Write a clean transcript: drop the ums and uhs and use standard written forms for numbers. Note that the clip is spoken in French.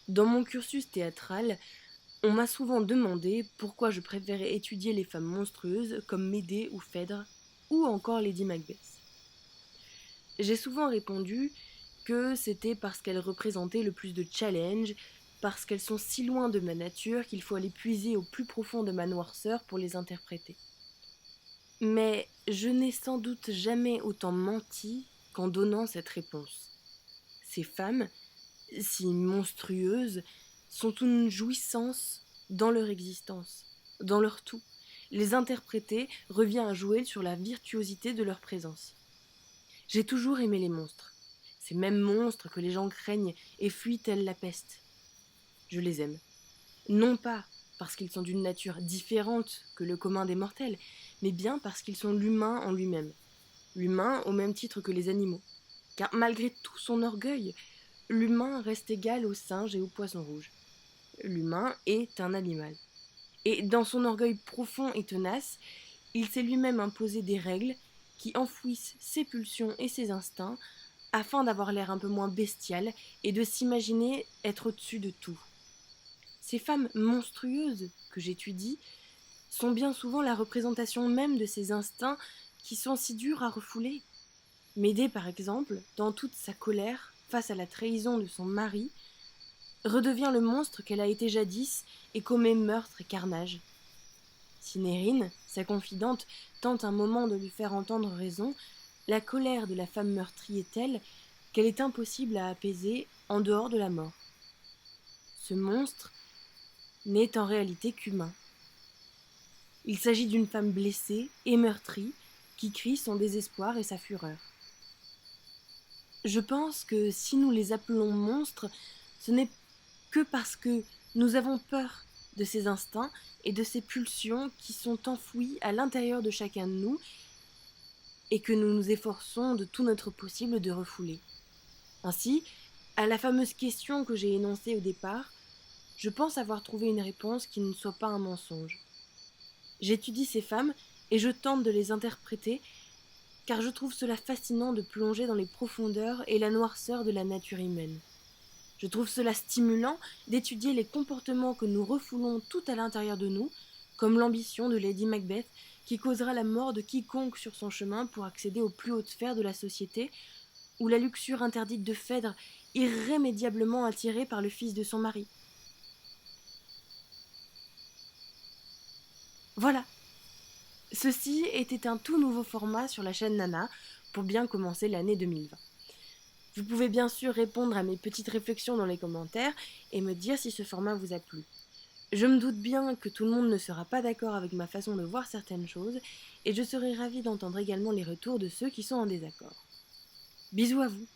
Dans mon cursus théâtral, on m'a souvent demandé pourquoi je préférais étudier les femmes monstrueuses comme Médée ou Phèdre, ou encore Lady Macbeth. J'ai souvent répondu que c'était parce qu'elles représentaient le plus de challenge, parce qu'elles sont si loin de ma nature qu'il faut aller puiser au plus profond de ma noirceur pour les interpréter. Mais je n'ai sans doute jamais autant menti qu'en donnant cette réponse. Ces femmes, si monstrueuses, sont une jouissance dans leur existence, dans leur tout. Les interpréter revient à jouer sur la virtuosité de leur présence. J'ai toujours aimé les monstres. Ces mêmes monstres que les gens craignent et fuient telle la peste. Je les aime. Non pas parce qu'ils sont d'une nature différente que le commun des mortels, mais bien parce qu'ils sont l'humain en lui-même. L'humain au même titre que les animaux. Car malgré tout son orgueil, l'humain reste égal aux singes et aux poissons rouges. L'humain est un animal. Et dans son orgueil profond et tenace, il s'est lui-même imposé des règles qui enfouissent ses pulsions et ses instincts afin d'avoir l'air un peu moins bestial et de s'imaginer être au-dessus de tout. Ces femmes monstrueuses que j'étudie sont bien souvent la représentation même de ces instincts qui sont si durs à refouler. Médée, par exemple, dans toute sa colère face à la trahison de son mari, redevient le monstre qu'elle a été jadis et commet meurtre et carnage. Si Nérine, sa confidente, tente un moment de lui faire entendre raison, la colère de la femme meurtrie est telle qu'elle est impossible à apaiser en dehors de la mort. Ce monstre n'est en réalité qu'humain. Il s'agit d'une femme blessée et meurtrie qui crie son désespoir et sa fureur. Je pense que si nous les appelons monstres, ce n'est que parce que nous avons peur de ces instincts et de ces pulsions qui sont enfouis à l'intérieur de chacun de nous et que nous nous efforçons de tout notre possible de refouler. Ainsi, à la fameuse question que j'ai énoncée au départ, je pense avoir trouvé une réponse qui ne soit pas un mensonge. J'étudie ces femmes et je tente de les interpréter car je trouve cela fascinant de plonger dans les profondeurs et la noirceur de la nature humaine. Je trouve cela stimulant d'étudier les comportements que nous refoulons tout à l'intérieur de nous, comme l'ambition de Lady Macbeth qui causera la mort de quiconque sur son chemin pour accéder aux plus hautes sphères de la société, ou la luxure interdite de Phèdre, irrémédiablement attirée par le fils de son mari. Voilà. Ceci était un tout nouveau format sur la chaîne Nana pour bien commencer l'année 2020. Vous pouvez bien sûr répondre à mes petites réflexions dans les commentaires et me dire si ce format vous a plu. Je me doute bien que tout le monde ne sera pas d'accord avec ma façon de voir certaines choses et je serai ravie d'entendre également les retours de ceux qui sont en désaccord. Bisous à vous.